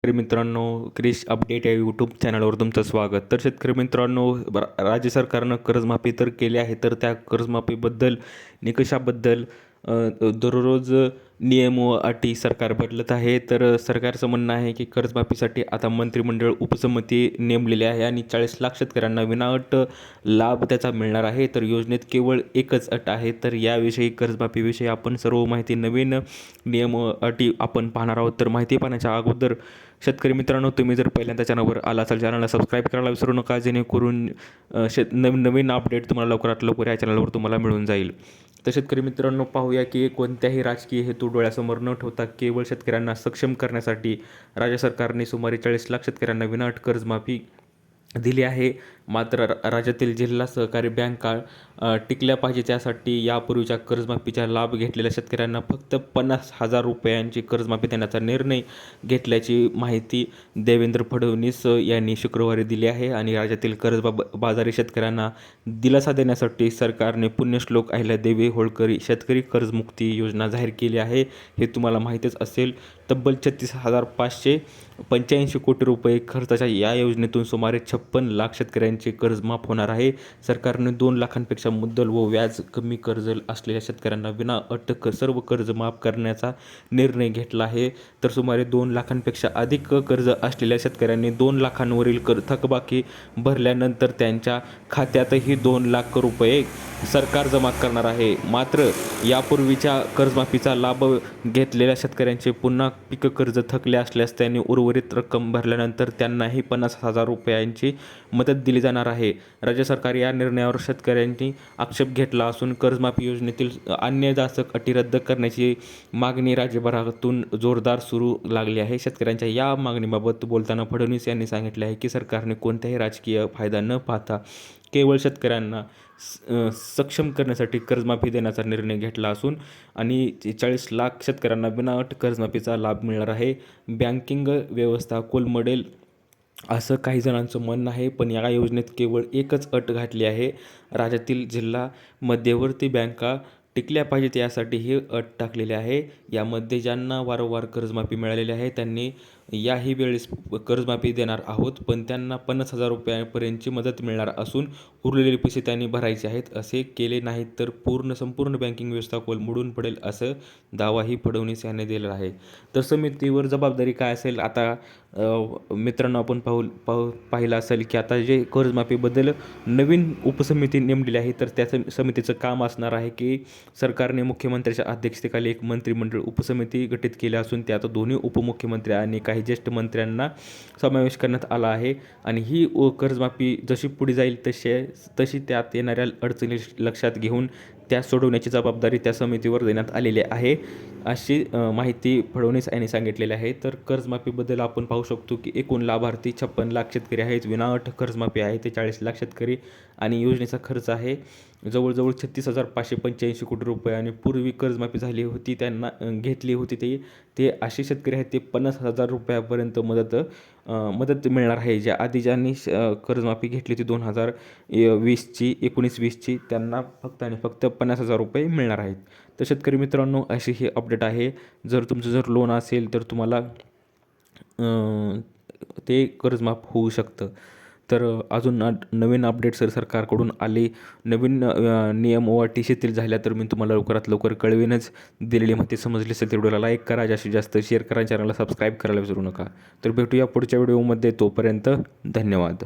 शेतकरी मित्रांनो, क्रिश अपडेट या यूट्यूब चॅनलवर तुमचं स्वागत. तर शेतकरी मित्रांनो, राज्य सरकारनं कर्जमाफी तर केली आहे, तर त्या कर्जमाफीबद्दल निकषाबद्दल दररोज नियम व अटी सरकार बदलत आहे. तर सरकारचं म्हणणं आहे की कर्जमाफीसाठी आता मंत्रिमंडळ उपसमिती नेमलेली आहे आणि 40 लाख शेतकऱ्यांना विनाअट लाभ त्याचा मिळणार आहे. तर योजनेत केवळ एकच अट आहे. तर याविषयी कर्जमाफीविषयी आपण सर्व माहिती, नवीन नियम व अटी आपण पाहणार आहोत. तर माहिती पाहण्याच्या अगोदर शेतकरी मित्रांनो, तुम्ही जर पहिल्यांदा चॅनलवर आला असाल, चॅनलला सबस्क्राईब करायला विसरू नका, जेणेकरून नवीन नवीन अपडेट तुम्हाला लवकरात लवकर या चॅनलवर तुम्हाला मिळून जाईल. तर शेतकरी मित्रांनो, पाहूया की कोणत्याही राजकीय हेतू डोळ्यासमोर न ठेवता केवळ शेतकऱ्यांना सक्षम करण्यासाठी राज्य सरकारने सुमारे 40 लाख शेतकऱ्यांना विनाअट कर्जमाफी दिली आहे. मात्र राज्यातील जिल्हा सहकारी बँका टिकल्या पाहिजे, त्यासाठी यापूर्वीच्या कर्जमाफीचा लाभ घेतलेल्या शेतकऱ्यांना फक्त 50,000 रुपयांची कर्जमाफी देण्याचा निर्णय घेतल्याची माहिती देवेंद्र फडणवीस यांनी शुक्रवारी दिली आहे. आणि राज्यातील बाजारी शेतकऱ्यांना दिलासा देण्यासाठी सरकारने पुण्यश्लोक अहिल्यादेवी होळकरी शेतकरी कर्जमुक्ती योजना जाहीर केली आहे. हे तुम्हाला माहीतच असेल. तब्बल 36,585 कोटी रुपये खर्चाच्या या योजनेतून सुमारे 56 लाख शेतकऱ्यांचे कर्ज माफ होणार आहे. सरकारने 2 लाखांपेक्षा मुद्दल व व्याज कमी कर्ज असलेल्या शेतकऱ्यांना विनाअट सर्व कर्ज माफ करण्याचा निर्णय घेतला आहे. तर सुमारे 2 लाखांपेक्षा अधिक कर्ज असलेल्या शेतकऱ्यांनी 2 लाखांवरील थकबाकी भरल्यानंतर त्यांच्या खात्यातही 2 लाख रुपये सरकार जमा करणार आहे. मात्र यापूर्वीच्या कर्जमाफीचा लाभ घेतलेल्या शेतकऱ्यांचे पुन्हा पीक कर्ज थकले असल्यास त्यांनी उर्वरित रक्कम भरल्यानंतर त्यांनाही 50,000 रुपयांची मदत दिली जाणार आहे. राज्य सरकार या निर्णयावर शेतकऱ्यांनी आक्षेप घेतला असून कर्जमाफी योजनेतील अन्य जाचक अटी रद्द करण्याची मागणी राज्यभरातून जोरदार सुरू लागली आहे. शेतकऱ्यांच्या या मागणीबाबत बोलताना फडणवीस यांनी सांगितले आहे की सरकारने कोणत्याही राजकीय फायदा न पाहता केवळ शेतकऱ्यांना सक्षम करण्यासाठी कर्जमाफी देण्याचा निर्णय घेतला असून आणि 40 लाख शेतकऱ्यांना विनाअट कर्जमाफीचा लाभ मिळणार आहे. बँकिंग व्यवस्था कोलमडेल असं काही जणांचं म्हणणं आहे, पण या योजनेत केवळ एकच अट घातली आहे. राज्यातील जिल्हा मध्यवर्ती बँका टिकल्या पाहिजेत यासाठी ही अट टाकलेली आहे. यामध्ये ज्यांना वारंवार कर्जमाफी मिळालेली आहे त्यांनी याही वेळेस कर्जमाफी देणार आहोत, पण त्यांना 50,000 रुपयांपर्यंतची मदत मिळणार असून उरलेले पैसे त्यांनी भरायचे आहेत. असे केले नाहीत तर संपूर्ण बँकिंग व्यवस्था कोलमडून पडेल, असं दावाही फडणवीस यांनी दिलेला आहे. तर समितीवर जबाबदारी काय असेल? आता मित्रांनो, आपण पाहिलं असेल की आता जे कर्जमाफीबद्दल नवीन उपसमिती नेमलेली आहे, तर त्या समितीचं काम असणार आहे की सरकारने मुख्यमंत्र्याच्या अध्यक्षतेखाली एक मंत्रिमंडळ उपसमिती गठीत केली असून त्यात दोन्ही उपमुख्यमंत्री आणि काही ज्येष्ठ मंत्र्यांना समावेश करण्यात आला आहे. आणि ही कर्जमाफी जशी पुढे जाईल तशी त्यात येणाऱ्या अडचणी लक्षात घेऊन त्या सोडवण्याची जबाबदारी त्या समितीवर देण्यात आलेली आहे, अशी माहिती फडणवीस यांनी सांगितलेली आहे. तर कर्जमाफीबद्दल आपण पाहू शकतो की एकूण लाभार्थी 56 लाख शेतकरी आहेत. विनाअट कर्जमाफी आहे ते 40 लाख शेतकरी आणि योजनेचा खर्च आहे जवळजवळ 36,585 कोटी रुपये. आणि पूर्वी कर्जमाफी झाली होती, त्यांना घेतली होती ते असे शेतकरी आहेत ते 50,000 रुपयापर्यंत मदत मिळणार आहे. ज्यांनी कर्जमाफी घेतली होती 2019-20ची त्यांना फक्त आणि फक्त 50,000 रुपये मिळणार आहेत. तर शेतकरी मित्रांनो, अशी ही अपडेट आहे. जर तुमचं लोन असेल तर तुम्हाला ते कर्जमाफ होऊ शकतं. तर अजून नवीन अपडेट्स सरकारकडून आले, नवीन नियम व अटी शिथिल झाल्या तर मी तुम्हाला लवकरात लवकर कळवेनच. दिलेली माहिती समजली असेल तर व्हिडिओला लाईक करा, जास्तीत जास्त शेअर करा, चॅनलला सबस्क्राईब करायला विसरू नका. तर भेटूया पुढच्या व्हिडिओमध्ये. तोपर्यंत धन्यवाद.